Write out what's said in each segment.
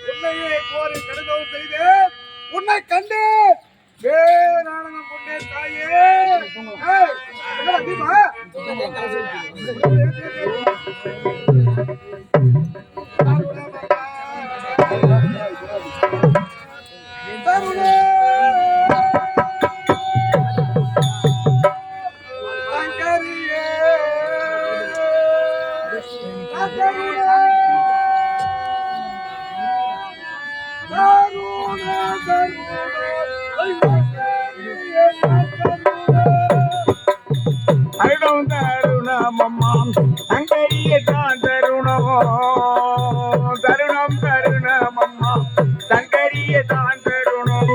உன்னையே கோரி கடுதல் செய்து உன்னை கண்டு வேறானந்தம் கொண்டே தாயே. தருணமம்மாம் சங்கரியே தான் தருணமோ தருணம் தருணமம்மா சங்கரியே தான் தருணம்.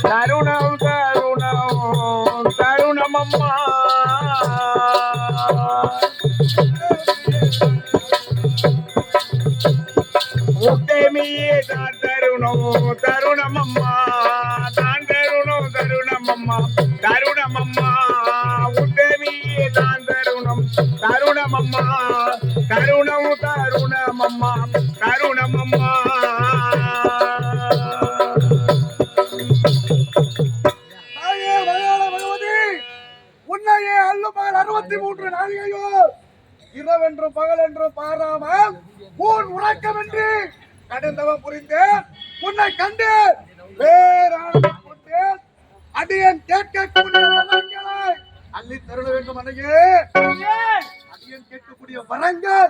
தருணம் தருணம் தருணமம்மா உத்தமியே தான் தருணம் தருணமம்மா தான் தருணம் தருணமம்மா தருணமம்மா உத்தமியே தான் தருணம் தருணமம்மா தருணம் தருணமம்மா தருணமம்மா. உன்னையே அல்லுமால் 63 நாளிகையோ இரவென்றும் பகலென்றும் பாராமல் ஊன் உறக்கமின்றி கடுந்தவம் புரிந்தேன். உன்னை கண்டு வேறானந்தம் கொண்டேன். அடியேன் கேட்கக்கூடிய வரங்களை அள்ளி தருள வேண்டும். அன்னையே அடியேன் கேட்கக்கூடிய வரங்கள்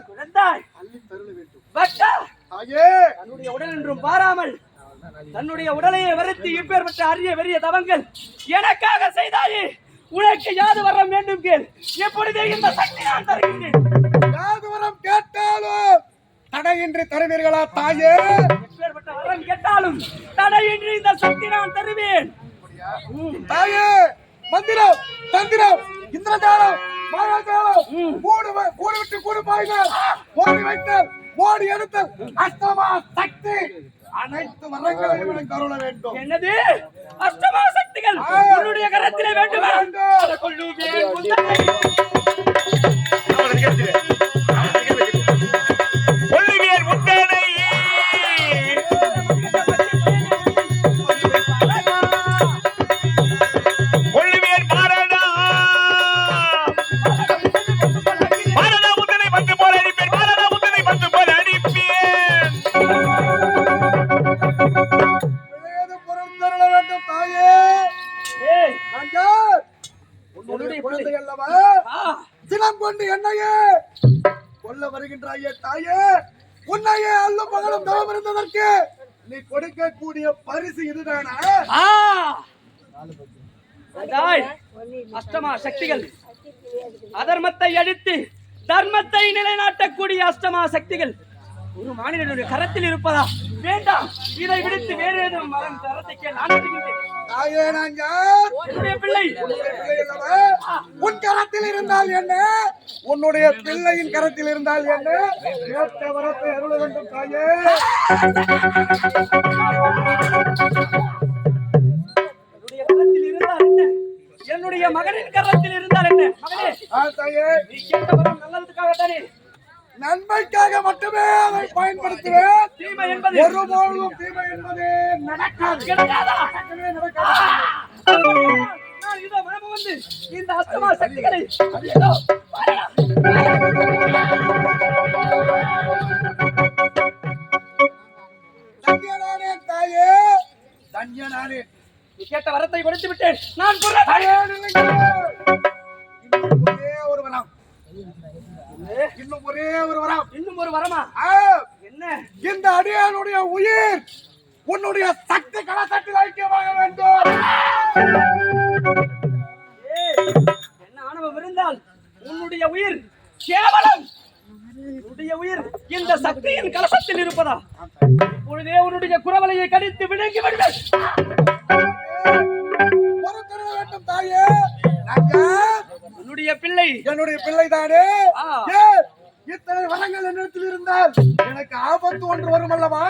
அள்ளி தருள வேண்டும். தாயே தன்னுடைய உடல் என்றும் பாராமல் தன்னுடைய உடலையே வருத்தி இப்பேற்பட்ட அரிய வெறிய தவங்கள் எனக்காக செய்தாயே. உனக்கு யாது வரம் வேண்டும் கேள், எப்பொழுதே இந்த சக்தி நான் தருகின்றேன். யாது வரம் கேட்டாலும் தடையின்றி தருவீர்களா தாயே? எப்பேற்பட்ட வரம் கேட்டாலும் தடையின்றி இந்த சக்தி நான் தருவேன் தாயே. மந்திரம் தந்திரம் இந்திரஜாலம் மாயாஜாலம் கூடு விட்டு கூடு பாய்கள் ஓடி வைத்தல் ஓடி எடுத்தல் அஷ்டமா சக்தி அனைத்து வரங்களையும் எனக்கு அருள வேண்டும். என்னது அஷ்டமா சக்திகள் உன்னுடைய கரத்திலே வேண்டுமா? என்னுடைய குழந்தை பிள்ளை. அல்லவா ஆ, சினம் கொண்டு என்னையே கொல்ல வருகின்றாயே தாயே, உன்னையே அல்லும் மகளும் தவம் இருந்ததற்கு நீ கொடுக்கக்கூடிய பரிசு இதுதானா? ஆ. அதாய், அஷ்டமா சக்திகள் அதர்மத்தை அழித்து தர்மத்தை நிலைநாட்டக்கூடிய அஷ்டமா சக்திகள் ஒரு மாநிலனுடைய கரத்தில் இருப்பதா? வேண்டாம், இதை விடுத்து வேறு ஏதும் மரம் தரத்தை கேள். நான் வருகின்றேன். தாயே நான் யார்? என்னுடைய பிள்ளை. உன்னுடைய பிள்ளை அல்லவா? உன் கரத்தில் இருந்தால் என்ன, உன்னுடைய பிள்ளையின் கரத்தில் இருந்தால் என்ன? கேட்ட வரத்தை அருள வேண்டும் தாயே. என்னுடைய கரத்தில் இருந்தால் என்ன, என்னுடைய மகனின் கரத்தில் இருந்தால் என்ன? மகனே, தாயே, நீ கேட்ட வரம் நல்லதுக்காகத்தானே. நன்மைக்காக மட்டுமே அதை பயன்படுத்துவேன். தீமை என்பது ஒருபொழுதும் தீமை என்பது நடக்காது. கிடையாதா? நடக்கவே நடக்காது. நான் இதோ மனமு வந்து இந்த அஷ்டமா சக்திகளை இதோ பாருடா. தன்யனானே தாயே, தன்யனானே. நீ கேட்ட வரத்தை கொடுத்து விட்டேன். நான் சொல்றேன். தாயே, நில்லுங்க. இன்னும் ஒரே ஒரு வரம். இன்னும் ஒரே ஒரு வரம். இன்னும் ஒரு வரமா? ஆ, என்ன? இந்த அடியானுடைய உயிர் உன்னுடைய சக்தி கலசத்தில் ஐக்கியமாக வேண்டும். ஏய், என்ன ஆணவம் இருந்தால் உன்னுடைய உயிர் கேவலம். உன்னுடைய உயிர் இந்த சக்தியின் கலசத்தில் இருப்பதா? இப்பொழுதே உன்னுடைய குரவலையை கடித்து விழுங்கி விடுவேன். பொறுத்திருக்க வேண்டும் தாயே. நாங்கள் உன்னுடைய பிள்ளை. என்னுடைய பிள்ளை தானே. ஆ. இத்தனை வரங்கள் என்னிடத்தில் இருந்தால் எனக்கு ஆபத்து ஒன்று வரும் அல்லவா?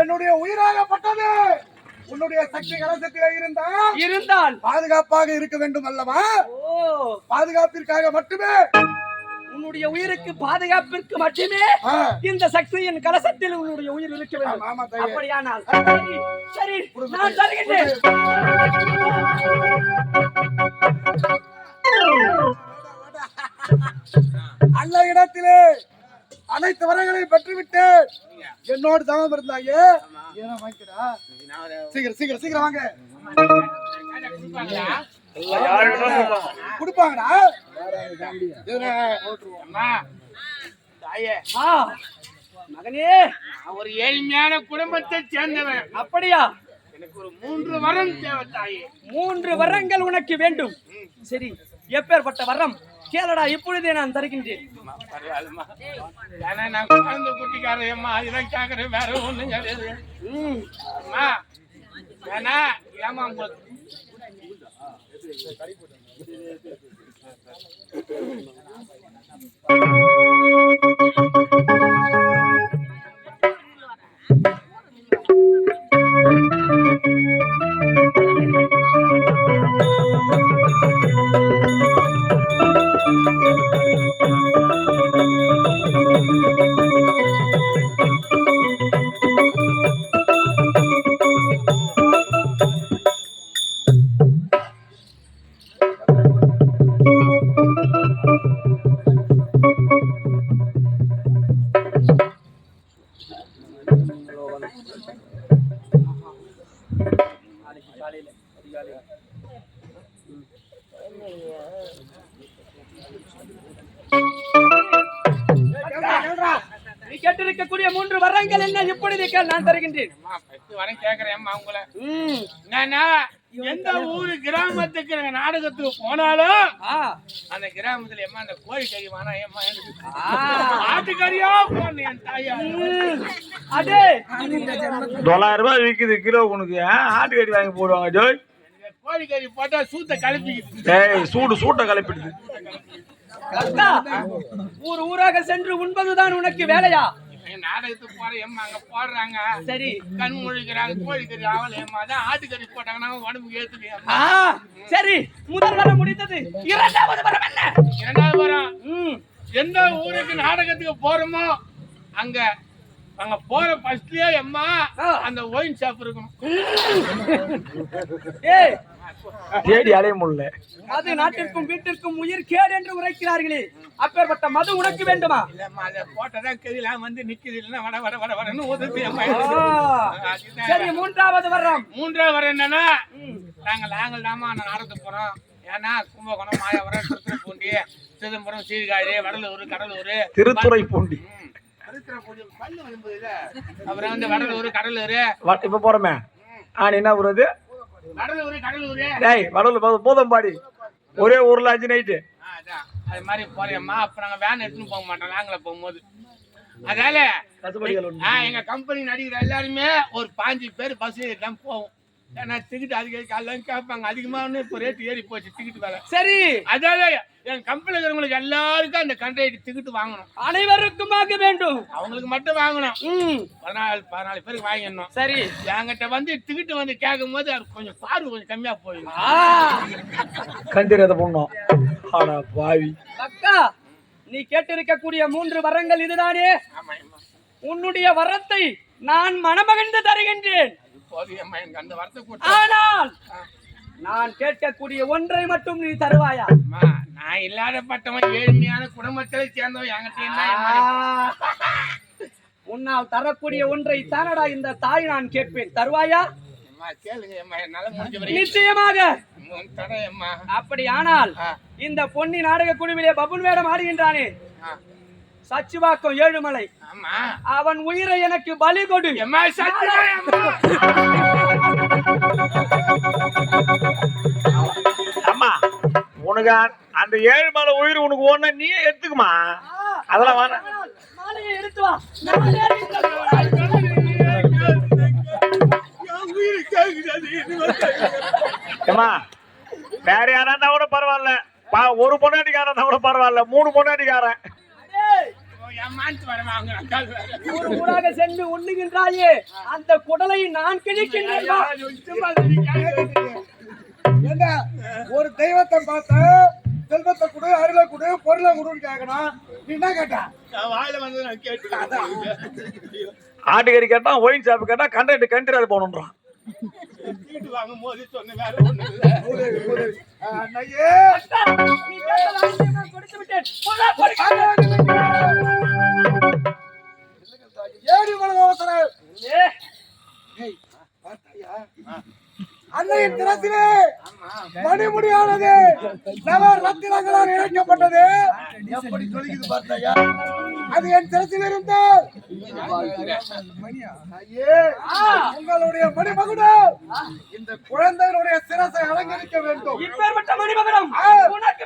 என்னுடைய உயிராகப்பட்டது உன்னுடைய சக்தி கலசத்திலே இருந்தால் பாதுகாப்பாக இருக்க வேண்டும் அல்லவா? ஓ, பாதுகாப்பிற்காக மட்டுமே. உன்னுடைய உயிருக்கு பாதுகாப்பிற்கு மட்டுமே ஆ. இந்த சக்தியின் கலசத்தில் உன்னுடைய உயிர் இருக்க வேண்டும். ஆமா தாயே. அப்படியானால் சரி, சரி, நான் தருகின்றேன். அந்த இடத்திலே அனைத்து வரங்களையும் பெற்றுவிட்டு என்னோடு தவம் இருந்தாயே. ஏன்னா வாங்கிக்கடா. சீக்கிரம் சீக்கிரம் சீக்கிரம் வாங்க. கொடுப்பாங்கடா. தாயே, ஆ, மகனே, ஒரு ஏழ்மையான குடும்பத்தை சேர்ந்தவன். அப்படியா? எனக்கு ஒரு 3 வரம் தேவை தாயே. 3 வரங்கள் உனக்கு வேண்டும். சரி, எப்பேற்பட்ட வரம் கேளடா, இப்பொழுதே நான் தருகின்றேன். பரவாயில்லம்மா. ஏன்னா நான் குழந்தை குட்டிக்காரையம்மா, இதான் கேட்கறேன், வேற ஒண்ணும் கிடையாது. அம்மா, ஏன்னா ஏமா நீ கேட்டிருக்கக்கூடிய 3 வரங்கள் என்ன? இப்பொழுது கேள், நான் தருகின்றேன். வரம் கேட்கறேன் அம்மா உங்களை. என்னன்னா எந்த ஊரு கிராமத்துக்கு நாங்க நாடகத்துக்கு போனாலும் அந்த கிராமத்துல ஏமா அந்த கோழிக்கறி வேணா ஏமா ஆட்டுக்கறியா போன என் தாயா. அதே 900 ரூபாய் விக்குது கிலோ. உனக்கு ஆட்டுக்கறி வாங்கி போடுவாங்க ஜோய். கோழிக்கறி போட்டா சூத்த கலப்பிக்குது. ஏய், சூட்டை கலப்பிடுது. கஷ்டா, ஊர் ஊராக சென்று உண்பதுதான் உனக்கு வேலையா? நாடகத்துக்கு போற ஏமா அங்க போடுறாங்க, சரி, கண் முழிக்கிறாங்க, கோழிக்கறி ஆவல ஏமா தான் ஆட்டுக்கறி போட்டாங்கன்னா உடம்புக்கு ஏத்துலையா. சரி, முதல் வரம் முடிந்தது. இரண்டாவது வரம் என்ன? இரண்டாவது வரம், எந்த ஊருக்கு நாடகத்துக்கு போறோமோ அங்க அங்க போற பஸ்லயே அம்மா அந்த ஒயின் ஷாப் இருக்கணும். ஏய், தேடி அலைய முடியல. அது நாட்டிற்கும் வீட்டிற்கும் உயிர் கேடு என்று உரைக்கிறார்களே, அப்பேற்பட்ட மது உனக்கு வேண்டுமா? இல்லம்மா, அதை போட்டதான் கெதிலாம் வந்து நிக்குது, இல்லைன்னா வட வட வட வடன்னு உதவி அம்மா. சரி, மூன்றாவது வரம். மூன்றாவது வரம் என்னன்னா நாங்கள் தாமா நாடகத்துக்கு போறோம், ஏன்னா கும்பகோணம், மாயவரம், திருத்துறைப்பூண்டி, சிதம்பரம், சீர்காழி, வடலூர், கடலூர், திருத்துறைப்பூண்டி. பல்லு வரும்போது அப்புறம் வந்து வடலூர், கடலூர். இப்ப போறோமே என்ன ஊர்? வடலூர், கடலூர். டேய் வடலூர் பூதம்பாடி ஒரே ஊர்ல 5 நைட்டு. அதான் அது மாதிரி போறேம்மா. அப்ப நாங்க வேன் எடுத்துன்னு போக மாட்டோம் லாங்கில போகும்போது. அதனால எங்க கம்பெனி நடிக்கிற எல்லாருமே ஒரு 5 பேர் பஸ் தான் போவோம். ஏன்னா டிக்கெட் அதிகம் கேட்பாங்க. அதிகமான இப்ப ரேட் ஏறி போச்சு டிக்கெட் வேலை. சரி, அதால என் கம்பெனில இருக்கிறவங்களுக்கு எல்லாருக்கும் அந்த கண்ட்ராக்ட் டிக்கெட் வாங்கணும். அனைவருக்கும் வாங்க வேண்டும். அவங்களுக்கு மட்டும் வாங்கணும். 14 பேருக்கு வாங்கிடணும். சரி, என்கிட்ட வந்து டிக்கெட் வந்து கேட்கும் போது அது கொஞ்சம் பார்வை கொஞ்சம் கம்மியா போயிடும். கண்டிரத பொண்ணோம். ஆனா பாவி அக்கா, நீ கேட்டிருக்கக்கூடிய 3 வரங்கள் இதுதானே? உன்னுடைய வரத்தை நான் மனமகிழ்ந்து தருகின்றேன். அந்த வரத்தை ஆனால் நான் கேட்கக்கூடிய ஒன்றை மட்டும் நீ தருவாயா? நான் இல்லாத பட்டவன் ஏழ்மையான குடும்பத்தை சேர்ந்தவன். என்கிட்ட என்ன உன்னால் தரக்கூடிய ஒன்றை தானடா இந்த தாய் நான் கேட்பேன். தருவாயா? நிச்சயமாக. அப்படியானால் இந்த பொன்னி நாடக குழுவிலே பபுன் வேடம் ஆடுகின்றானே சச்சிவாக்கம் ஏழுமலை, அவன் உயிரை எனக்கு பலி கொடு. அம்மா உனக்கு அந்த 7 மலை உயிர் உனக்கு ஒண்ணு நீயே எடுத்துக்குமா. அதெல்லாம் வேணாம். மாலையை எடுத்து வா. ஏமா வேற யாரா இருந்தா கூட பரவாயில்ல. ஒரு பொண்டாட்டிக்காரன் இருந்தா கூட பரவாயில்ல. 3 பொண்டாட்டிக்காரன் ஊராக சென்று உண்ணுகின்றாயே அந்த குடலை நான் கிழிக்கின்றேன். ஒரு தெய்வத்தை பார்த்த செல்வத்தை கொடு, அருளை கொடு, பொருளை கொடுன்னு கேட்கணும். நீ என்ன கேட்டா? வாயில வந்து நான் கேட்டு ஆட்டுக்கறி கேட்டா, ஒயின் ஷாப் கேட்டா, கண்டக்ட் கண்டிராது போகணுன்றான். வாங்கும் போது சொன்ன வேற ஒண்ணு இல்ல. அண்ணையே கொடுத்து விட்டேன். ஏடி மலை அவசரம். அன்னையின் தினத்திலே மணிமுடியானது நவ ரத்தினங்களால் இணைக்கப்பட்டது. எப்படி சொல்லிக்குது பார்த்தாயா? அது என் தினத்தில் இருந்தால் உங்களுடைய மணிமகுடம் இந்த குழந்தைகளுடைய சிரசை அலங்கரிக்க வேண்டும். இப்பேற்பட்ட மணிமகுடம் உனக்கு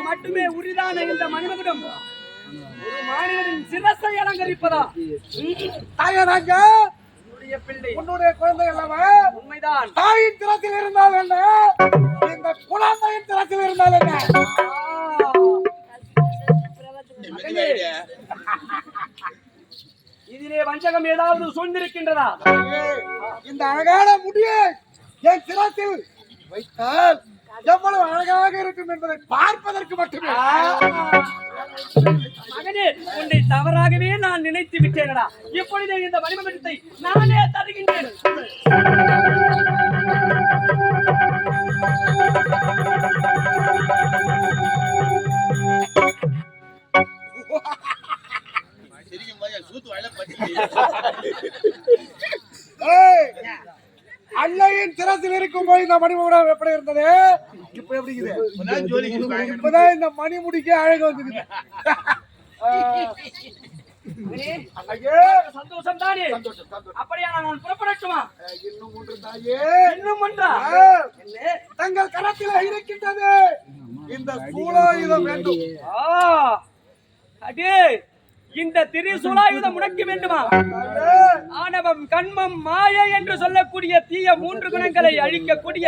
மட்டுமே உரிதான இந்த மணிமகுடம் ஒரு மாநிலத்தின் சிரசை அலங்கரிப்பதா? தாயராஜ பிள்ளை உன்னுடைய குழந்தை அல்லவா? உண்மைதான். தாயின் திறத்தில் இருந்தால் என்ன, இந்த குழந்தையின் திறத்தில் இருந்தால் என்ன? இதிலே வஞ்சகம் ஏதாவது சூழ்ந்திருக்கின்றதா? இந்த அழகான முடியை என் சிரத்தில் வைத்தால் எவ்வளவு அழகாக இருக்கும் என்பதை பார்ப்பதற்கு மட்டுமே. மகனே, உன்னை தவறாகவே நான் நினைத்து விட்டேனடா. இப்பொழுதே இந்த மணிமகுடத்தை நானே தருகின்றேன். அன்னையின் திறத்தில் இருக்கும் போது இந்த மணிமுடியம் எப்படி இருந்தது? இப்ப எப்படி இருக்குது? இப்பதான் இந்த மணிமுடிக்கு அழகு வந்துருக்குது. சந்தோஷம் தானே? அப்படியா நான் புறப்படட்டுமா? இன்னும் ஒன்று தாயே, இன்னும் ஒன்றா? தங்கள் கரத்தில் இருக்கின்றது இந்த சூலாயுதம் வேண்டும். அடே, இந்த திரிசூலாயுதம் உனக்கு வேண்டுமா? ஆணவம், கண்மம், மாயை என்று சொல்லக்கூடிய தீய 3 குணங்களை அழிக்கக்கூடிய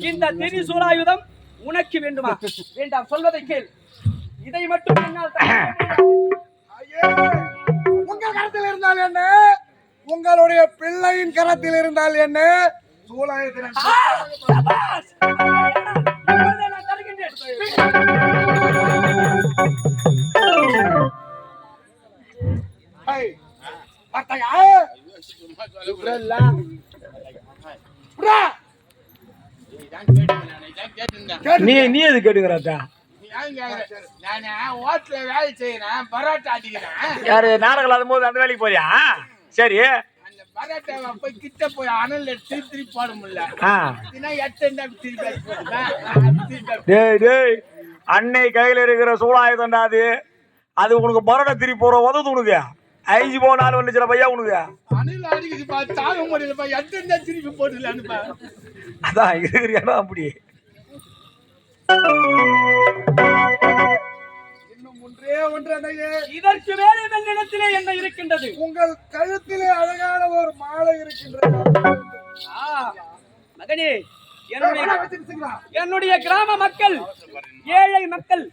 இந்த திரிசூலாயுதம் உனக்கு வேண்டுமா? வேண்டாம், சொல்வதை கேள். இதை மட்டும் என்னால் உங்கள் கரத்தில் இருந்தால் என்ன, உங்களுடைய பிள்ளையின் கரத்தில் இருந்தால் என்ன, சூலாயுதம் ஏய், பார்த்தாயா? சும்மா சொல்ல புரியல? புரா, இதான் கேட்டேன் நான், இதான் கேட்டிருந்தேன். நீ எது கேட்டுக்கிறாத்தா? நீ ஏன் கேக்குற? நானு ஹோட்டல்ல வேலை செய்யறேன், பரோட்டா அடிக்கிறேன். யாரு நாடகம் இல்லாத போது அந்த வேலைக்கு போறியா? சரி. அந்த பரோட்டாவை போய் கிட்ட போய் அனல்ல திருப்பி போட முடியல. ஆ. ஏன்னா எட்டா திருப்பி போடுவேன். டேய் அன்னை கையில இருக்கிற சூழாயுதண்டா அது உனக்கு பரோட்டா திருப்பி போற உதவுது உனக்கு. ஐஜி போ 4 வந்துச்சுல பையா உனக்கு. அணில் அடிக்குதுப்பா, தாங்க முடியலப்பா, எட்டா திருப்பி போட்டுலான்னுப்பா. அதான் இருக்கிறியாடா அப்படி. இன்னும் ஒன்றே ஒன்று அன்னையே, இதற்கு வேறு வெள்ளிடத்திலே என்ன இருக்கின்றது? உங்கள் கழுத்திலே அழகான ஒரு மாலை இருக்கின்றது. மகனே, வச்சிருக்கீங்களா? என்னுடைய கிராம மக்கள், ஏழை மக்கள்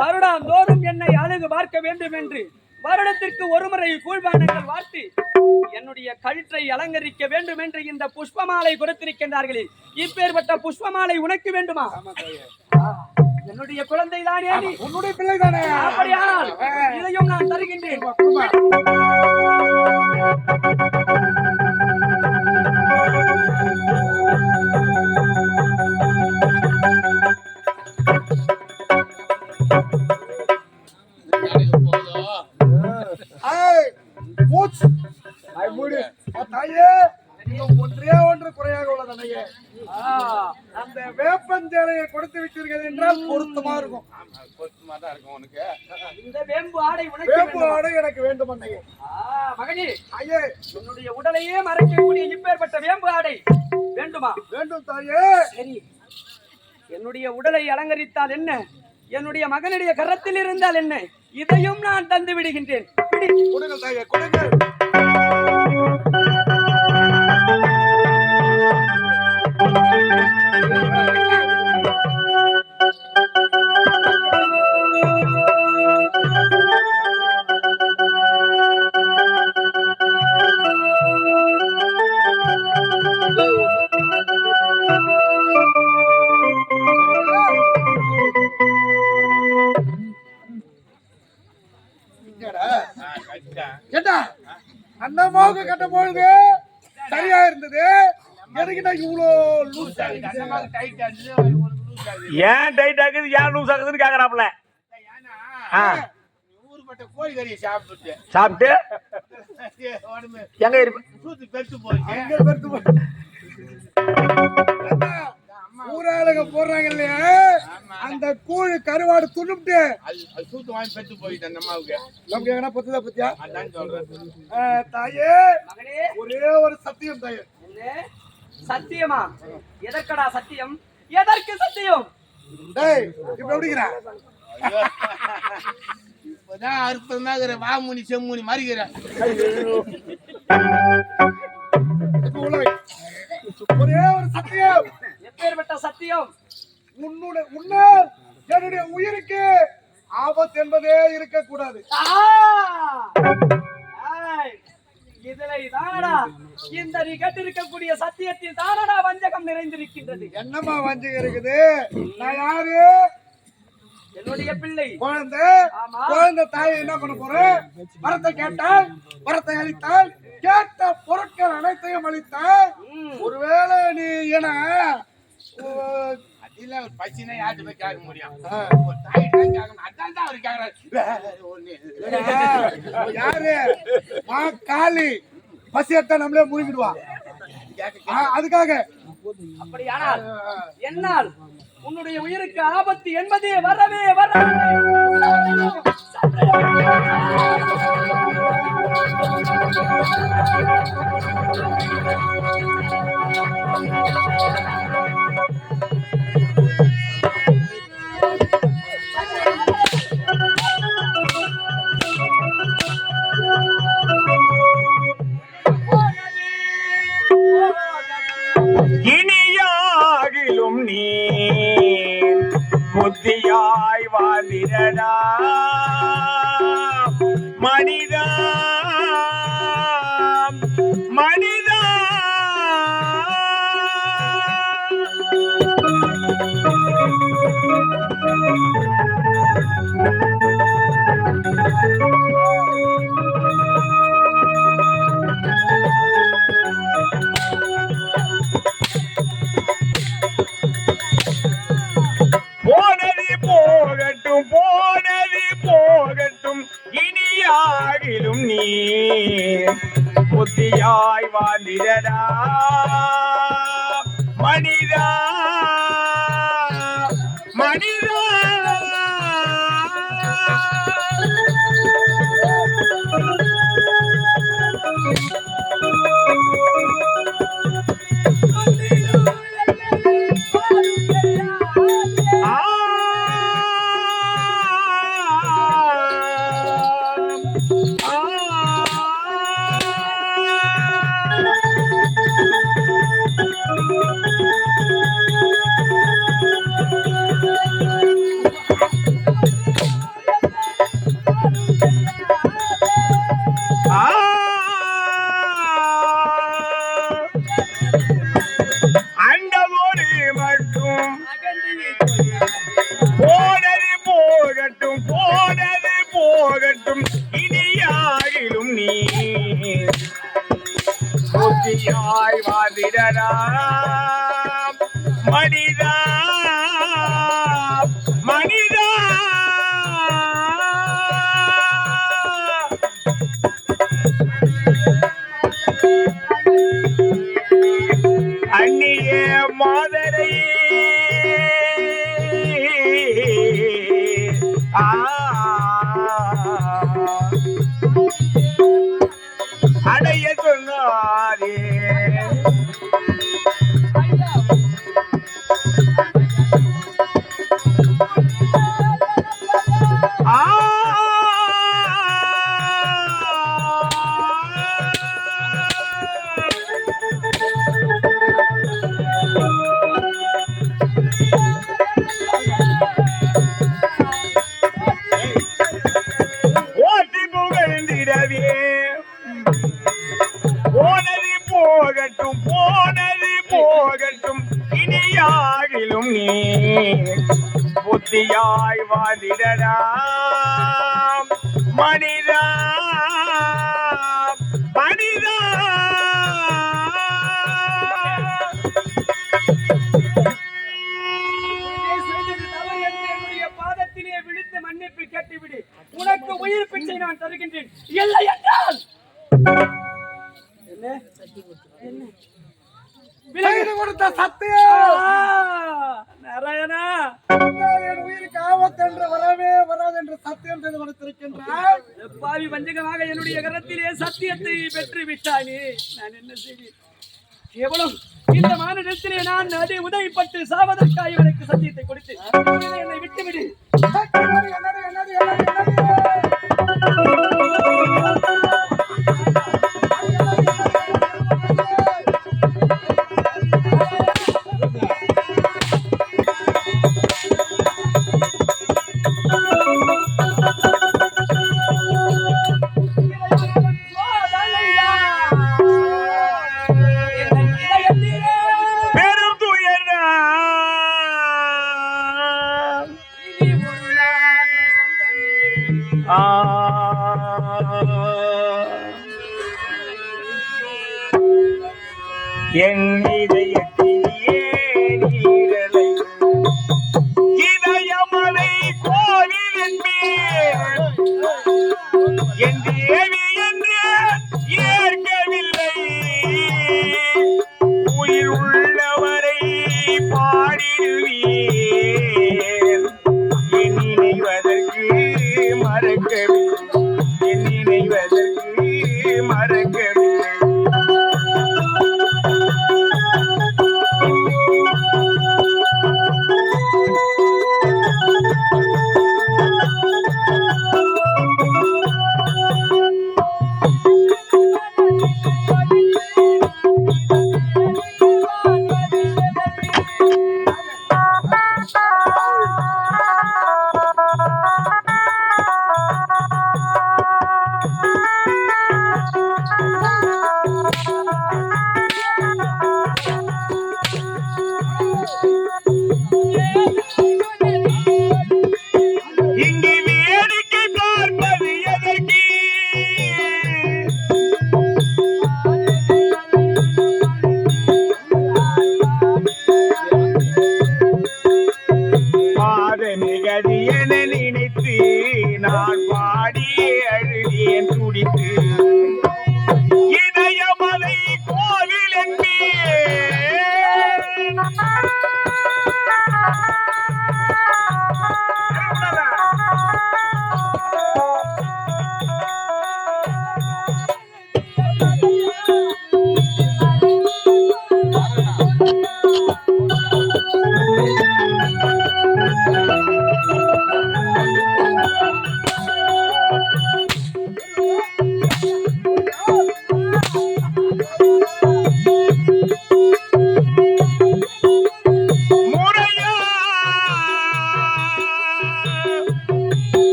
வருடாந்தோறும் என்னை அழகு பார்க்க வேண்டும் என்று வருடத்திற்கு ஒரு முறை கூழ்பானங்கள் வார்த்து என்னுடைய கழுத்தை அலங்கரிக்க வேண்டும் என்று இந்த புஷ்பமாலை கொடுத்திருக்கின்றார்களே. இப்பேற்பட்ட புஷ்பமாலை உனக்கு வேண்டுமா? என்னுடைய குழந்தை தானே நீ? உன்னுடைய பிள்ளை தானே? அப்படியானால் இதையும் நான் தருகின்றேன். ஏய், மூச்சு. ஐ மூடு. தாயே, இன்னும் ஒன்றே ஒன்று குறையாக உள்ளது அன்னையே. அந்த வேப்பஞ்சேலையை கொடுத்து விட்டீர்கள் என்றால் பொருத்தமா இருக்கும். பொருத்தமாதான் இருக்கும் உனக்கு. இந்த வேம்பு ஆடை உனக்கு வேப்பு வேண்டுமா? ஆடை எனக்கு வேண்டும் அன்னையே. மகனே, தாயே, என்னுடைய உடலையே மறைக்கக்கூடிய இப்பேற்பட்ட வேம்பு ஆடை வேண்டுமா? வேண்டும் தாயே. சரி, என்னுடைய உடலை அலங்கரித்தால் என்ன, என்னுடைய மகனுடைய கரத்தில் இருந்தால் என்ன, இதையும் நான் தந்து விடுகின்றேன். கொடுங்கள் தாயே, கொடுங்கள். கேட்டா அண்ணமாவுக்கு கட்ட பொழுது சரியா இருந்தது. எனக்கு நான் இவ்வளோ லூஸ் அந்தமாவுக்கு டைட் ஆகுது, உனக்கு லூஸ் ஆகுது. ஏன் டைட் ஆகுது ஏன் லூஸ் ஆகுதுன்னு கேக்குறாப்ல. ஏன்னா ஊருப்பட்ட கோழிக்கறியை சாப்பிட்டு உடம்பு எங்க இருப்ப சூத்து பெருத்து போயிடுச்சு. அங்க பெருத்து போய் ஊராளுங்க போடுறாங்க இல்லையா, அந்த கூழ் கருவாடு துணுப்ட்டு அது சூத்து வாங்கி பெருத்து போயிட்டு அந்த அம்மாவுக்கு. நமக்கு எங்கன்னா பத்துதா பத்தியா? அதான் சொல்றேன். தாயே, மகனே, ஒரே ஒரு சத்தியம் தாயே. என்ன சத்தியமா? எதற்கடா சத்தியம்? எதற்கு சத்தியம்? டேய், இப்ப எப்படிங்கிற? இப்பதான் அற்புதமா இருக்கிற வாமுனி செம்முனி மறிக்கிற. இப்ப உள்ள வை. ஒரே ஒரு சத்தியம். எப்பேற்பட்ட சத்தியம்? உன்னால் என்னுடைய உயிருக்கு ஆபத்து என்பதே இருக்கக்கூடாது. இதிலை தானடா இந்த நீ கேட்டிருக்கக்கூடிய சத்தியத்தில் தானடா வஞ்சகம் நிறைந்திருக்கின்றது. என்னம்மா வஞ்சகம் இருக்குது? நான் யாரு? என்னுடைய பிள்ளை குழந்தை. ஆமா. குழந்தை தாயை என்ன பண்ண போறேன்? வரத்தை கேட்டால் வரத்தை அளித்தால், கேட்ட பொருட்கள் அனைத்தையும் அளித்தால், ஒருவேளை நீ என இல்ல ஒரு பசினா யார்கிட்ட போய் கேட்க முடியும்? ஒரு தாய் தான் கேட்கணும். அதான் தான் அவர் கேட்கறாரு. யாரு மா காளி பசி எடுத்தா நம்மளே முழுங்கிடுவா. அதுக்காக அப்படியானால் என்னால் உன்னுடைய உயிருக்கு ஆபத்து என்பதே வரவே வராது. இனியாகிலும் நீ புத்தியாய் வாழ்ந்திடடா மனிதா மனிதா. மனிதா மனிதா அண்டமோடு மட்டும் போனது போகட்டும் போனது போகட்டும் இனியாகிலும் நீ புத்தியாய் வாழ்ந்திடலாம் மனிதா மனிதா அந்நிய மாதரை அடைய சொன்னாரே ஓட்டி புகழ்ந்திடவே போனது போகட்டும் போனது போகட்டும் இனியாகிலும் நீ புத்தியாய் வாழ்ந்திடலாம் மனிதா மனிதா பாதத்திலே விழுந்து மன்னிப்பு கேட்டுவிடு. உனக்கு உயிர் பிச்சை நான் தருகின்றேன். இல்லை என்றால் என்ன செய்து கொடுத்த சத்தியம் நாராயணா, என் உயிருக்கு ஆபத்து என்று வரவே வராது என்று சத்தியம் செய்து கொடுத்திருக்கின்றார். பாவி வஞ்சகமாக என்னுடைய கரத்திலே சத்தியத்தை பெற்று விட்டானே, நான் என்ன செய்வேன்? கேவலம் இந்த மாநிலத்திலே நான் நதி உதவிப்பட்டு சாவதற்காக இவனுக்கு சத்தியத்தை கொடுத்து என்னை விட்டுவிடு. என்னது, என்னது, என்னது, என்னது, என்னது? பெரும் துயர் என் இதயத்திலே நீரலை இதயமலை கோவிலின் மேல் என் தேவி என்று ஏற்கவில்லை உயிர் உள்ளவரை பாடிடுவேன் என் நினைவதற்கு மறக்கவில்லை என் நினைவதற்கு மறக்கவில்லை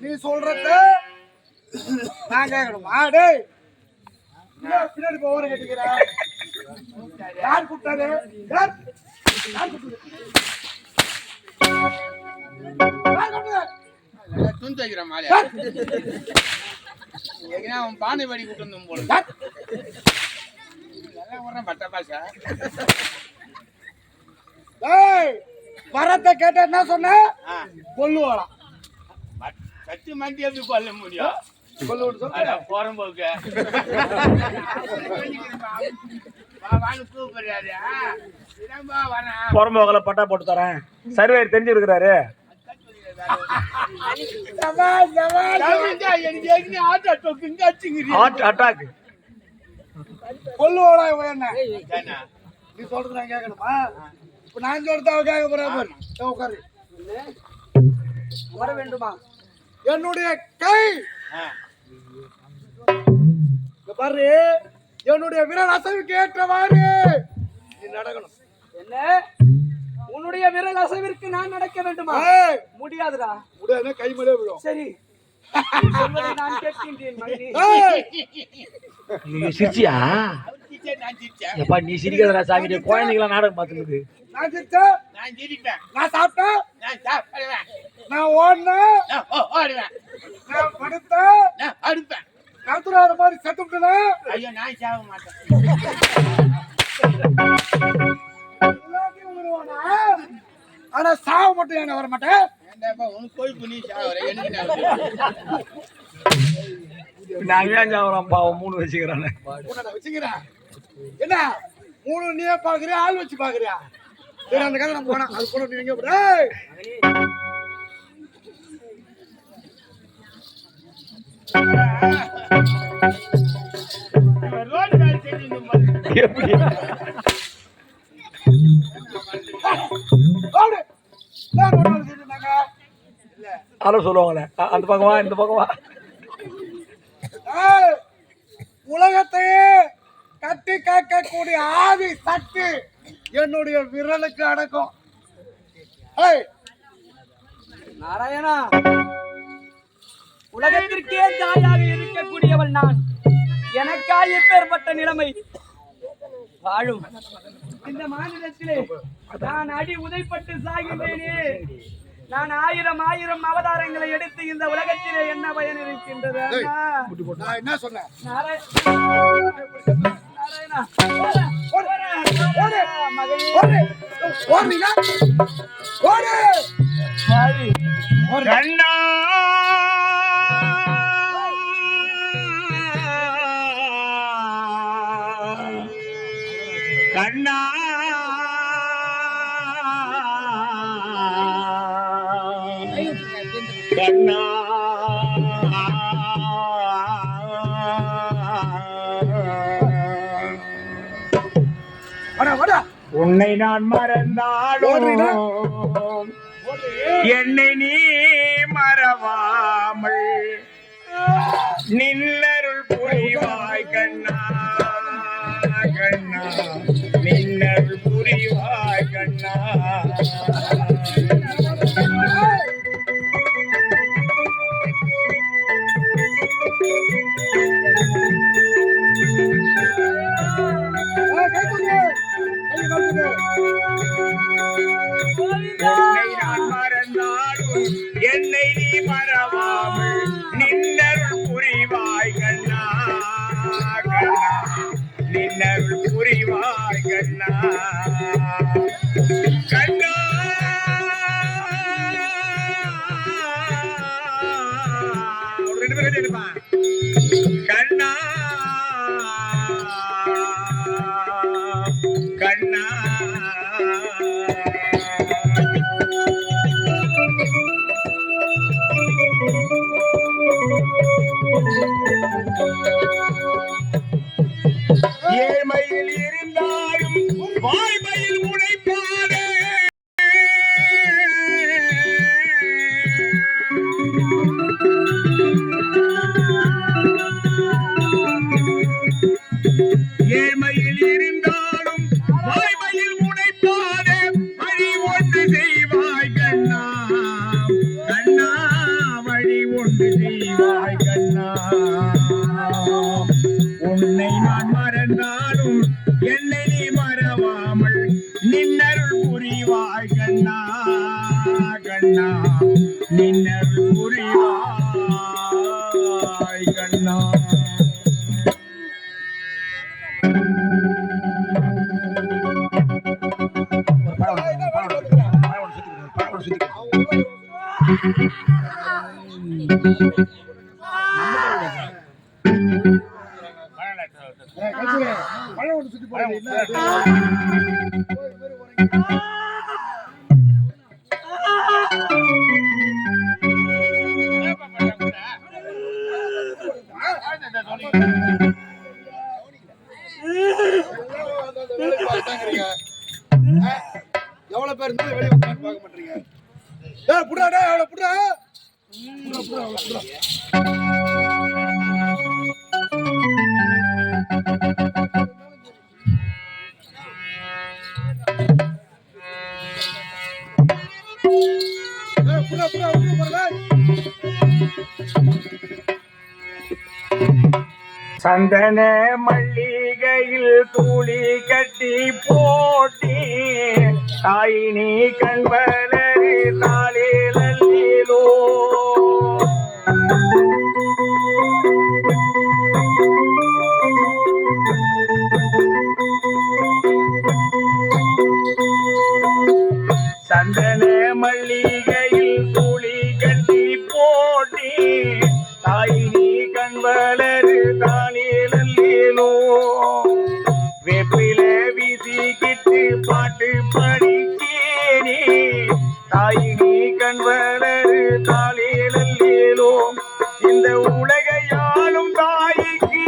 நீ சொல்றத நான் கேட்கணுமா? டேய் பின்னாடி போற கேட்டுக்கிறா. யார் கூப்பிட்டாரு? யார் கூப்பிட்டாரு? துணி தைக்கிற மாலையா அவன் பானை வடி கூட்டு போல பட்ட பாசா. வரத்தை கேட்ட என்ன சொன்ன? கொல்லுவாளாம். கத்தி மாட்டி எப்படி கொல்ல முடியும்? போறம்போக்கு புறம்போகல பட்டா போட்டு தரேன். சர்வேர் தெரிஞ்சு இருக்கிறாரு. கொல்லுவாளா என்ன? நீ சொல்றது நான் கேட்கணுமா? இப்ப நான் சொல்றத அவ கேட்க போறேன். உட்காரு. வர வேண்டுமா? என்னுடைய கை பாரு, என்னுடைய விரல் அசைவுக்கு ஏற்றவாறு நீ நடக்கணும். என்ன? உன்னுடைய விரல் அசைவிற்கு நான் நடக்க வேண்டுமா? முடியாதுடா. முடியாது, கை மேலே விழும். சரி, நான் கேட்கின்றேன் மகனே. நீ சிரிச்சியா? எப்பா நீ சிரிக்கிறதா சாமி? குழந்தைங்களா நாடகம் பார்த்துக்குது. நான் சிரிச்சேன், நான் சிரிப்பேன், நான் சாப்பிட்டேன், நான் சாப்பிடுவேன், நான் ஓடுனேன், ஓடுவேன், நான் படுத்தேன், நான் அடுப்பேன். கருத்துறார மாதிரி செத்துட்டேன். ஐயோ நான் சாக மாட்டேன். எல்லாத்தையும் விடுவானா? ஆனா சாவ மட்டும் என்ன வர மாட்டேன். உனக்கு போய் புனி சாவற எனக்கு நாங்க ஏன் சாவறோம்? பாவம் 3 வச்சுக்கிறானே. வச்சுக்கிறேன் என்ன? 3 நீயே பாக்குறியா? ஆள் வச்சு பாக்குறியா? சரி, அந்த கதை நம்ம போனா அது கூட நீ எங்க போற? ரோடு வேலை செய்யுங்க. ஹலோ சொல்லுவாங்களே, அந்த பக்கமா இந்த பக்கமா? உலகத்தையே கட்டி காக்கக்கூடிய ஆதி சக்தி என்னுடைய விரலுக்கு அடக்கம். நாராயணா, உலகத்திற்கே தாயாக இருக்கக்கூடியவள் நான். எனக்கா எப்பேற்பட்ட நிலைமை வாழும் இந்த மாநிலத்திலே நான் அடி உதைப்பட்டு சாகின்றேனே. நான் 1000 அவதாரங்களை எடுத்து இந்த உலகத்திலே என்ன பயன் இருக்கின்றது? என்ன சொன்னேன்? நாராயணா, கண்ணா கண்ணா கண்ணா உன்னை நான் மறந்தாலும் என்னை நீ மறவாமல் நின்னருள் புரிவாய் கண்ணா கண்ணா நின்னருள் புரிவாய் கண்ணா. என்னை நீ மறவாமல் நின்னருள் புரிவாய் கண்ணா கண்ணா நின்னருள் புரிவாய் கண்ணா கண்ணா ரெண்டு பேரும் எடுப்பா கண்ணா கண்ணா ஏழ்மையில் இருந்தாலும் வாய்மையில் உழைப்பாரே ஏழ்மையில் இருந்தாலும் வாய்மையில் உழைப்பாரே வழி ஒன்று செய்வாய் கண்ணா கண்ணா வழி ஒன்று செய்வாய் கண்ணா உன்னை நான் மறந்தாலும் என்னை நீ மறவாமல் நின்னருள் புரிவாய் கண்ணா கண்ணா நின்னருள் புரிவாய் கண்ணா பழம் ஒன்று சுத்தி போடுங்க எவ்வளவு பேர் இருந்தாலும் வெளியே வந்து பார்க்க மாட்டீங்க புடாடா எவ்வளவு புடா சந்தன மல்லிகையில் தூளி கட்டி போட்டி தாயினி கண்வலரி தாளிலோ சந்தன மல்லிகையில் தூளி கட்டி போட்டி தாயினி கண்வலரு தாளிலோ வெப்பில வீசிக்கிட்டு பாட்டு படிச்சேனே தாயினி கண்வலரு தாளிலோ இந்த உலகையாளும் தாய்க்கு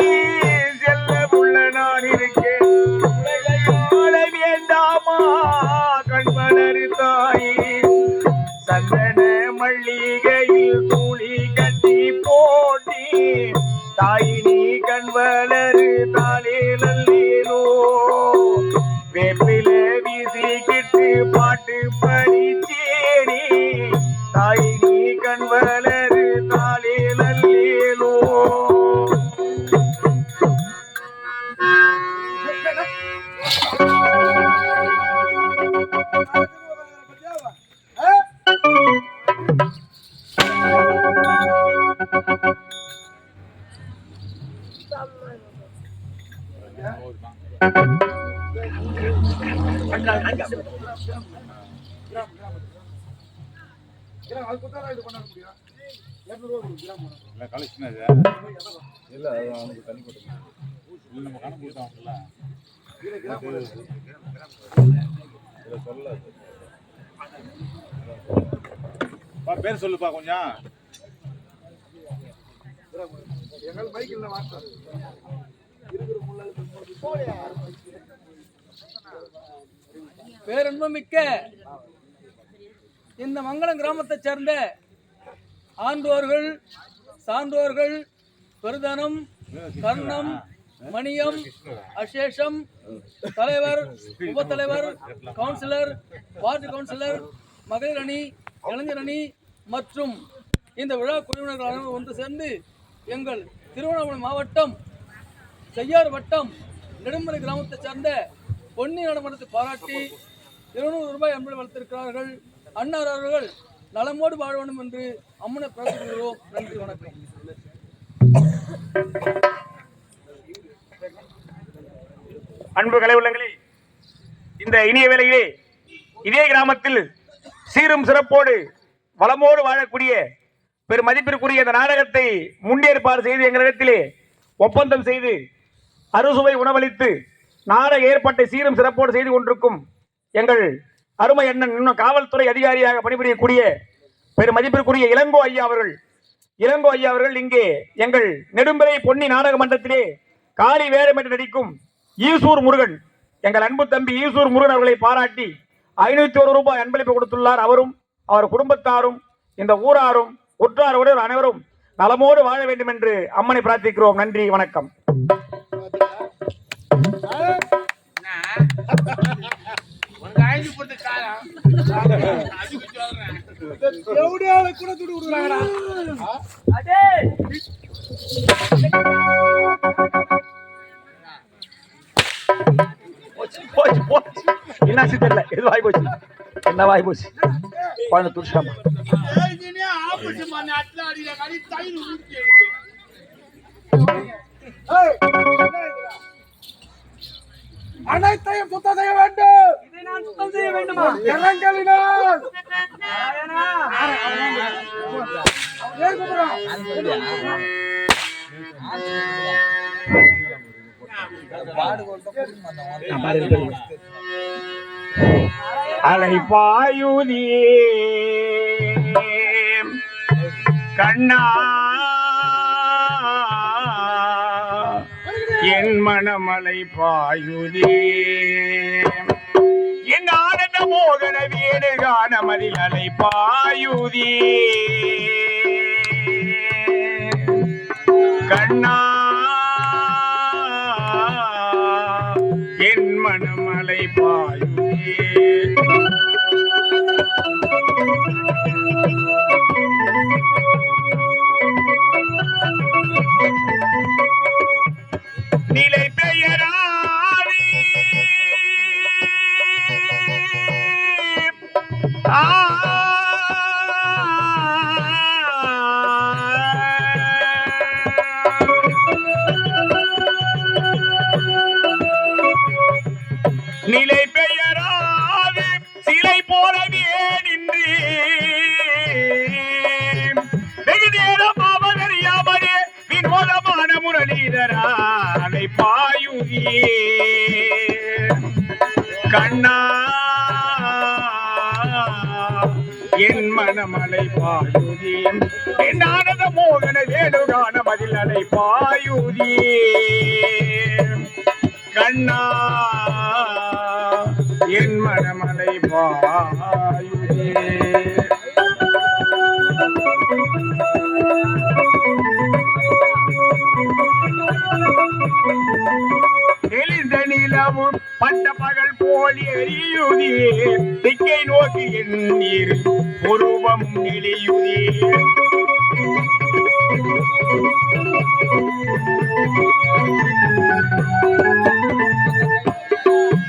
செல்ல உள்ள நான் இருக்கேன் உலகையாள வேண்டாமா கண்வலரு தாயி சந்தன மல்லிகையில் தூளி கட்டி போட்டி தாயினி கண்வலரு தாளிலோ வெப்பில வீசிக்கிட்டு பாட்டு படிச்சேனே தாயினி கண்வலரு தாளிலோ பேர் சொல்லுப்பா கொஞ்சம் பேரன்புமிக்க இந்த மங்களம் கிராமத்தைச் சேர்ந்த ஆண்டோர்கள் சான்றோர்கள் பெருதனம் கர்ணம் மணியம் அசேஷம் தலைவர் உபத்தலைவர் கவுன்சிலர் வார்டு கவுன்சிலர் மகளிர் அணி இளைஞர் அணி மற்றும் இந்த விழா குழுவினர்கள் அனைவரும் ஒன்று சேர்ந்து எங்கள் திருவண்ணாமலை மாவட்டம் செய்யாறு வட்டம் நெடுமலை கிராமத்தைச் சேர்ந்த பொன்னி நடமனத்தை பாராட்டி 200 ரூபாய் அன்பளிப்பு அளித்திருக்கிறார்கள். அன்னார் அவர்கள் நலமோடு வாழ வேண்டும் என்று அம்மனை பிரார்த்திக்கிறோம். நன்றி, வணக்கம். அன்பு கலை உள்ளங்களே, இந்த இனிய வேளையிலே இதே கிராமத்தில் சீரும் சிறப்போடு வளமோடு வாழக்கூடிய பெரும் மதிப்பிற்குரிய இந்த நாடகத்தை முன்னேற்பாடு செய்து எங்களிடத்திலே ஒப்பந்தம் செய்து அறுசுவை உணவளித்து நாடக ஏற்பாட்டை சீரும் சிறப்போடு செய்து கொண்டிருக்கும் எங்கள் அருமை அண்ணன் இன்னும் காவல்துறை அதிகாரியாக பணிபுரியக்கூடிய பெரும் மதிப்பிற்குரிய இளங்கோ ஐயா அவர்கள் இங்கே எங்கள் நெடும்பரை பொன்னி நாடக மன்றத்திலே காளி வேடம் என்று நடிக்கும் ஈசூர் முருகன், எங்கள் அன்பு தம்பி ஈசூர் முருகன் அவர்களை பாராட்டி 501 ரூபாய் அன்பளிப்பு கொடுத்துள்ளார். அவரும் அவர் குடும்பத்தாரும் இந்த ஊராரும் உற்றாரோடு அனைவரும் நலமோடு வாழ வேண்டும் என்று அம்மனை பிரார்த்திக்கிறோம். நன்றி, வணக்கம். என்ன தெரியல, எது வாய் போச்சு, என்ன வாய் போச்சு, குழந்தை துடிச்சாமா. அனைத்தையும் சுத்தம் செய்ய வேண்டும். இதை நான் சுத்தம் செய்ய வேண்டுமா? கரங்களினால் அலை பாயுதியே கண்ணா என் மனமலை பாயுதே என் ஆனந்த மோகன வீடு காண மதில் அலை பாயுதே கண்ணா என் மனமலை பாயுதே நிலை பெயராரி நிலை பெயராது சிலை போலவே நின்று வெகு நேரம் அவதறியாமலே வினோதமான முரளிதராலை பாயுகியே கண்ணா என் மனமலை பாயுதியே என் ஆனந்த மோகன வேணுகான மதில் அலை பாயுதியே கண்ணா என் மனமலை பாயுதே எழுந்த நிலவும் பட்ட பகல் போல் எரியுதே திக்கை நோக்கி என் நீர் உருவம் நெளியுதே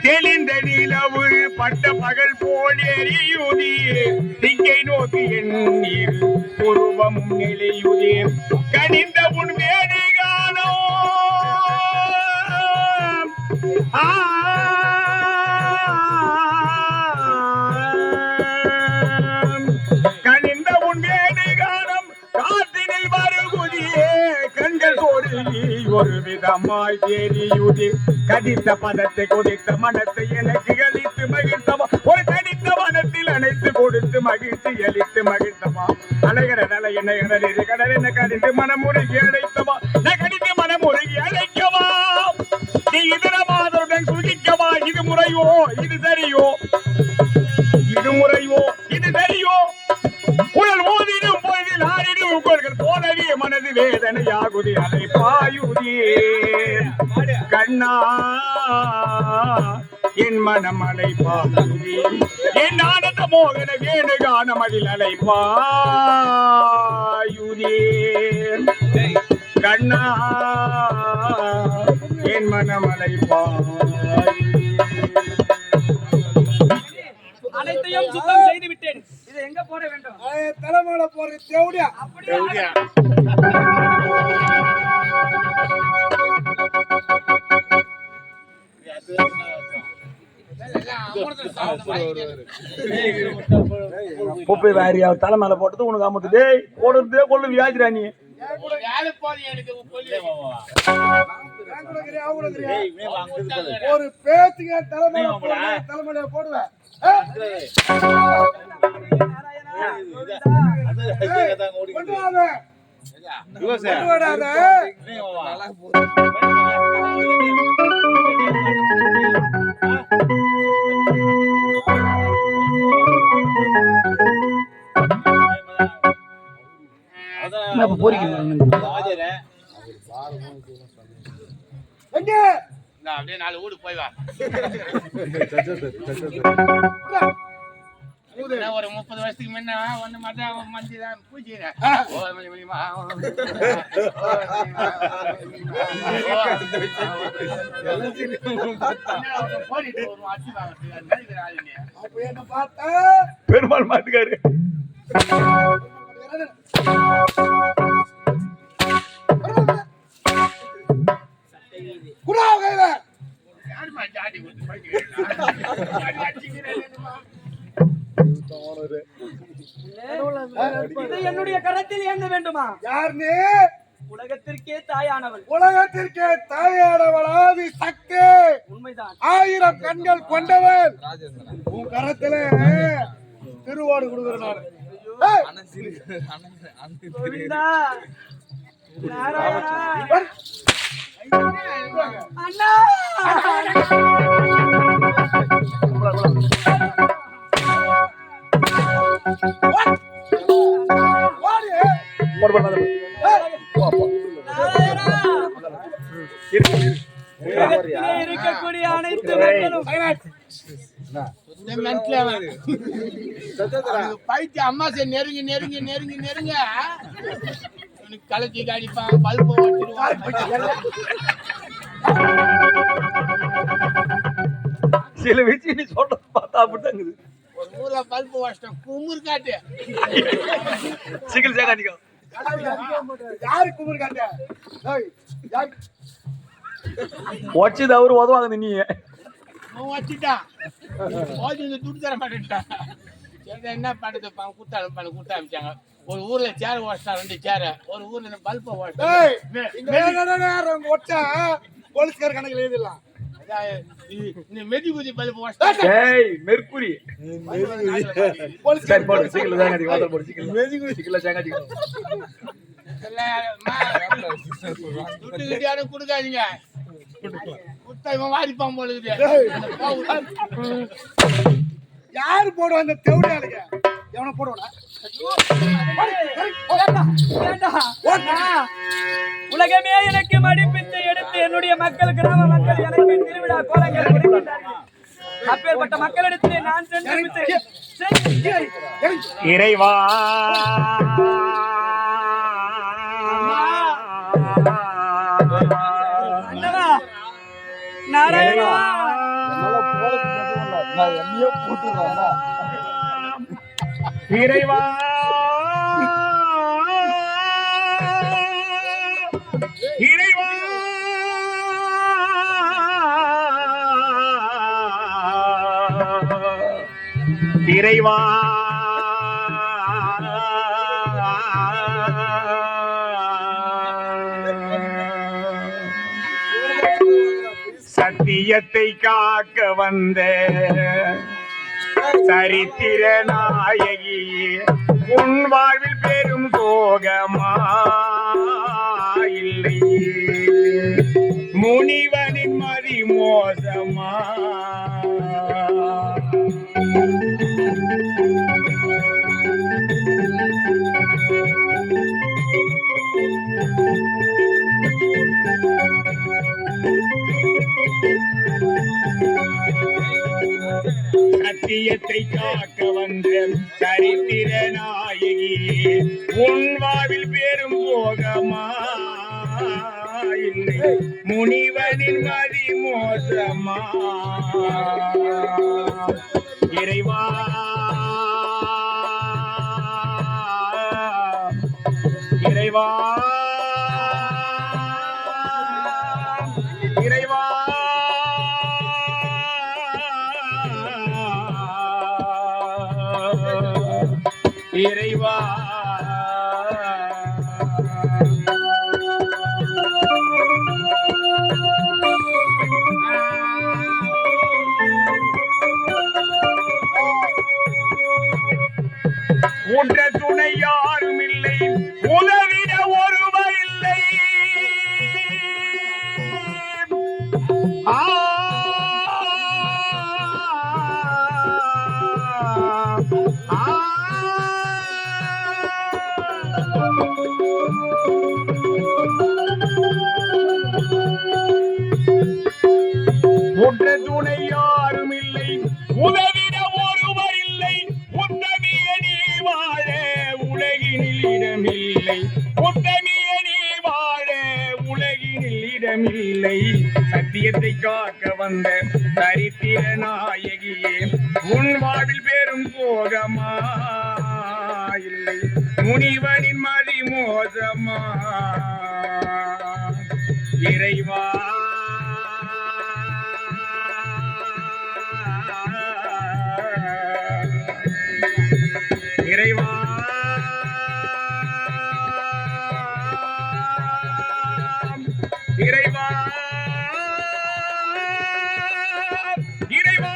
தெளிந்த நிலவு பட்ட பகல் போல் எரியுதே திக்கை நோக்கி என் நீர் உருவம் நெளியுதே கனிந்த உன் வேணுகானோ கனிந்த உன் வேணுகானம் காற்றினில் வருகுதியே கண்கள் சொருகி ஒரு விதமாய் தெரியுதே கடித்த பதத்தை கொதித்த மனத்தை எனக்கு அளித்து மகிழ்த்தவா ஒரு கடித்த மனத்தில் அணைத்து கொடுத்து மகிழ்ச்சி அளித்து மகிழ்த்தவா அழகர நல என்ன கடல் என்ன கடித்து மனமுருகி அழைத்தவா நான் கடித்து மனமுருகி அழைக்கவா நீ இதர மாதருடன் சுகிக்கவா இது முறையோ இது சரியோ இது முறையோ இது சரியோ உடல் ஊதிடும் பொழுதில் ஆடிடும் உங்கள் போலவே மனது வேதனையாகுதி அலை பாயுதியே கண்ணா என் மனம் அலை பாயுதியே என் ஆனந்த மோகன வேணுகான மதில் அலை பாயுதியே கண்ணா என் மனம் அலை பாயுதியே அனைத்தையும் சுத்தம் செய்து விட்டேன். இதை எங்க போட வேண்டும்? தலைமையில போறது தேவடியா. அப்படியே குப்பை வாரி அவர் தலை மேல போட்டது உனக்கு அமத்து. டேய் போடுறதே கொள்ளு வியாதிரா நீ. ஒரு பேத்துக்கு தலைமையில போடுவேன். அப்படியே 4 ஊருக்கு போய் வா. ஒரு 30 வருஷத்துக்கு முன்ன ஒண்ணு மட்டும் மந்தி தான் பூச்சிக்கிறேன். பெருமாள் மாட்டுக்காரு இது என்னுடைய கரத்தில் என்ன வேண்டுமா? யார் நீ? உலகத்திற்கே தாயானவள். உலகத்திற்கே தாயானவள் ஆதி சக்தி. உண்மைதான். 1000 கண்கள் கொண்டவள். உன் கரத்துல திருவாடு கொடுக்கிறேன். அண்ணா இருக்கக்கூடிய அனைத்து பைத்திய அம்மாசை நெருங்கி நெருங்கி நெருங்கி நெருங்க கலச்சி காடிப்பான் பல்பு சில விஷயம் நீ சொல்றது பார்த்தா அப்படித்தாங்குது. ஒரு ஊர்ல பல்பு வாஷ்டம் குமுறு காட்டு சிகிச்சை காட்டிக்கோ. யாரு குமுறு காட்டு? வச்சது அவரு உதவாங்க நீ வச்சுட்டான் துட்டு தர மாட்டேன்ட்டான். என்ன பண்ணுறது கூட்ட அமைச்சாங்க. ஒரு ஊர்ல சேர் வாஷ்டா 2 சேர், ஒரு ஊர்ல பல்ப வாஷ்டா ஒட்டா போலீஸ்கார கணக்குல எழுதிடலாம். மெதிகுதி பல்பு வாஷ்டா மெர்க்குரி போலீஸ்கார போடு சீக்கிரம் தான் காட்டி வாட்டர் போடு சீக்கிரம் மெதிகுதி சீக்கிரம் சேங்காட்டி துட்டு கிட்டியாரும் கொடுக்காதீங்க. குட்டா இவன் வாரிப்பான் போல இருக்குது. யாரு போடுவா அந்த தெவுடியாளுங்க? எவனை போடுவா? உலகமே எனக்கு மடிப்பித்து எடுத்து என்னுடைய மக்கள், கிராம மக்கள் எனக்கு திருவிழா கோலங்கள் கொடுக்கின்றார்கள். அப்பேற்பட்ட மக்களிடத்திலே நான் சென்று இறைவா நாராயணா இறைவா இறைவா இறைவா சத்தியத்தை காக்க வந்த சரித்திர நாயகி உன் வாழ்வில் பெரும் சோகமா இல்லை முனிவனின் மதி மோசமா சத்தியத்தை காக்க வந்த சரித்திர நாயகி உன் வாழ்வில் பெரும் போகமா இல்லை முனிவனின் மதி மோசமா இறைவா இறைவா உன்ற துணை யாரும் இல்லை, உதவிட ஒருவர் இல்லை. உன்ற துணை யாரும் இல்லை, உதவிட ஒருவர் இல்லை. உத்தமிய நீ வாழ உலகினில் இடமில்லை. உத்தமிய நீ வாழ உலகினில் இடமில்லை. சத்தியத்தை காக்க வந்த சரித்திர நாயகியே, உன் வாழ்வில் பெரும் போகமா இல்லை, முனிவனின் மதி மோசமா. இறைவா இறைவா இறைவா இறைவா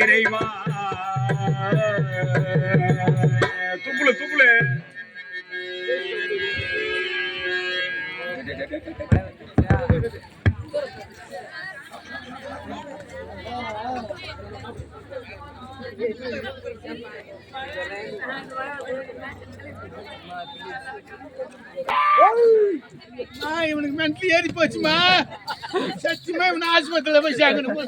இறைவா துப்புளு துப்புளு இவனுக்கு மென்ட்லி ஏறி போச்சுமா. சத்தியமா இவனை ஆஸ்பத்திரியில போய் சேர்க்கணும்.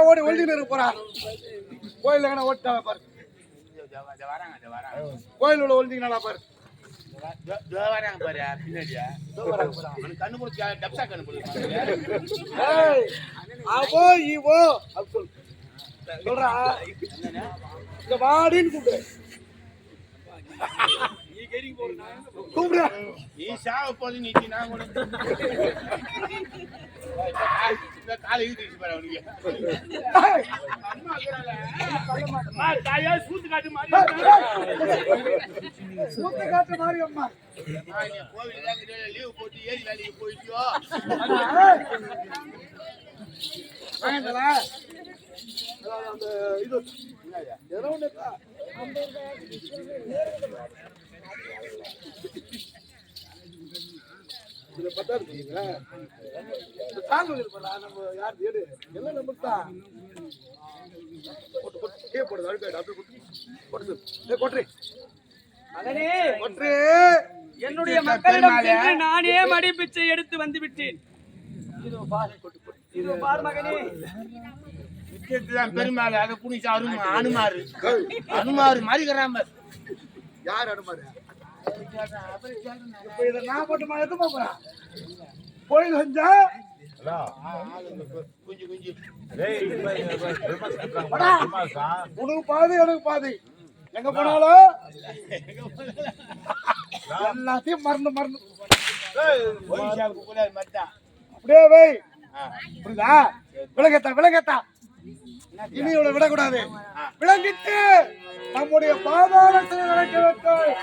ஓடி ஒழுங்கு போறா கோயில் ஓட்டா பாரு. கோயில் உள்ள ஒழுங்கினா பாரு. பின்னாடியா கண்ணு முடிச்சு டப்சா கண்ணு அவோ இவோ சொல்றா இந்த வாடின்னு கூப்பிடு. கூப்பிடு. நீ சாவ போது நீ நான் கூட காலை ஈடுச்சு பாரு அவனுக்கு. அம்மா தாயா சூத்து காட்டு மாதிரி சூத்து காட்டு மாதிரி அம்மா. கோவில் லீவ் போட்டு ஏறி வேலைக்கு போயிட்டியோ. அந்த இது ஏதோ ஒண்ணு இதை பத்தா இருக்கீங்களா? இந்த சாங் இருப்பா நம்ம யார் ஏடு எல்லாம் நம்ம தான் போட்டு போட்டு கே போடுது அழுக்காடு அப்படியே போட்டு போட்டு கொட்டுறே மகனே, கொட்டுறே. என்னுடைய மக்களிடம் சென்று நானே மடிப்பிச்சை எடுத்து வந்து விட்டேன். இதோ பார் மகனே. பெருமாள் அதை புனிச்சு அனுமாரு அனுமாரு மாறிக்கிறான். யார் அனுமாரு? இப்ப இதை நான் போட்டு எடுத்து போறேன். கோயில் செஞ்சா உனக்கு பாதி எனக்கு பாதி. எங்க போனாலும் எல்லாத்தையும் மறந்து மறந்து அப்படியே வை. புரியுதா? விலகத்தா விலகத்தா இனி இவளை விடக்கூடாது. விளங்கிட்டு நம்முடைய பாதாள சிலை நடக்க வேண்டும்.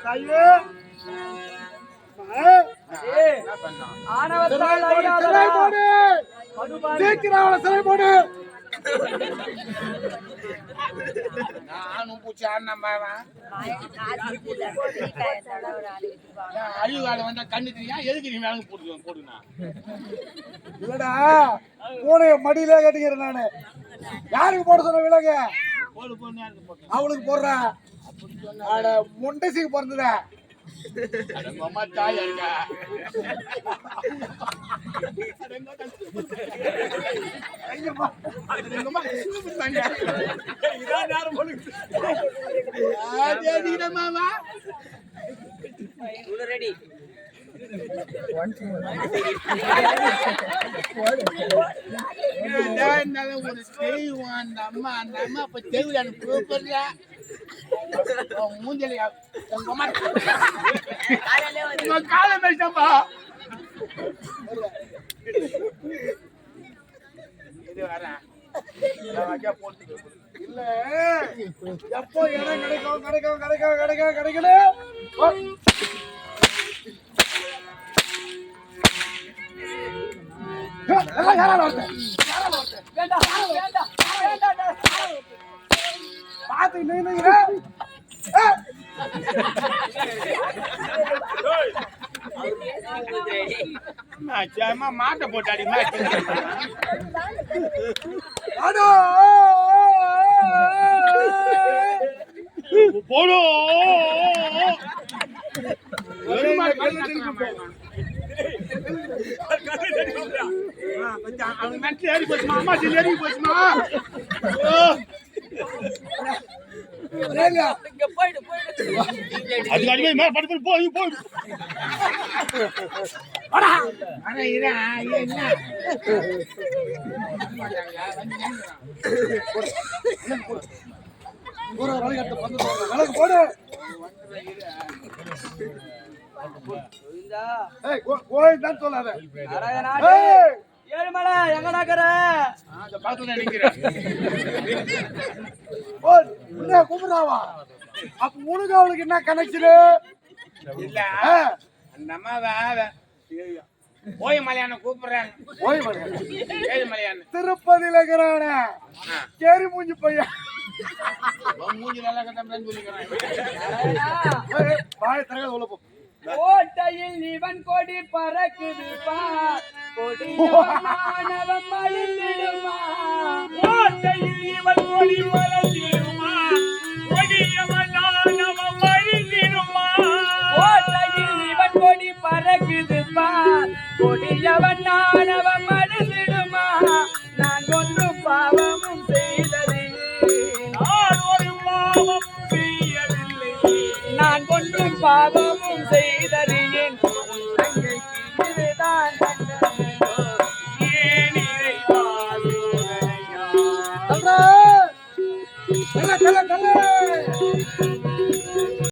தாயே ஆணவத்தால் சிலை போடு. சீக்கிரம் அவளை சிலை போடு. நானும் பூச்சி ஆடினா அழிவு காலம் வந்தா கண்ணு தெரியா எதுக்கு நீ மேலே போடுனா இல்லடா பூனைய மடியில கட்டிக்கிறேன் நானு. யாருக்கு போட சொன்ன விலங்க? போடு போடு போட்டு அவளுக்கு போடுறா. முண்டசிக்கு பிறந்தத அம்மா தாயா இருக்கா ரெடி அம்மா அந்த அம்மா இப்ப தெருவில் எனக்கு கூப்பிடுறா மூஞ்சலி காலை மேய்ச்சம்பா இது வரேன் இல்ல எப்போ இடம் கிடைக்கல பாத்து நின்னுங்கிற மாட்டை போட்டாடி போடும் ஏறி போச்சுமா அம்மா ஏறி போச்சுமா அது அடிமை மேல பட்டு போய் போய் போடு கோயில் தான் சொல்லாத ஏழுமலை எங்க நகர கூப்பிடுறாவா அப்ப உனக்கு அவளுக்கு என்ன கனெக்ஷனு இல்ல அந்த அம்மாவை ஓய் மலையான கூப்பிடுறாங்க ஏழு மலையான திருப்பதியில இருக்கிறான கேரி மூஞ்சி பையன் மூஞ்சி நல்லா கட்டம்னு சொல்லிக்கிறான் வாய தரக உள்ள போ கோட்டையில் இவன் கொடி பறக்குது பார் கொடியவனானவன் மழிந்திடுமா கோட்டையில் இவன் கொடி பறந்திடுமா கொடியவனானவன் மழிந்திடுமா கோட்டையில் இவன் கொடி பறக்குது பார் கொடியவனானவன் மழிந்திடுமா நான் ஒன்றும் பாவமும் செய்ததில்லை நான் ஒரு பாவமும் செய்யவில்லை நான் ஒன்றும் பாவமும் செய்தறியேன் இதுதான் ஏன் இறைவா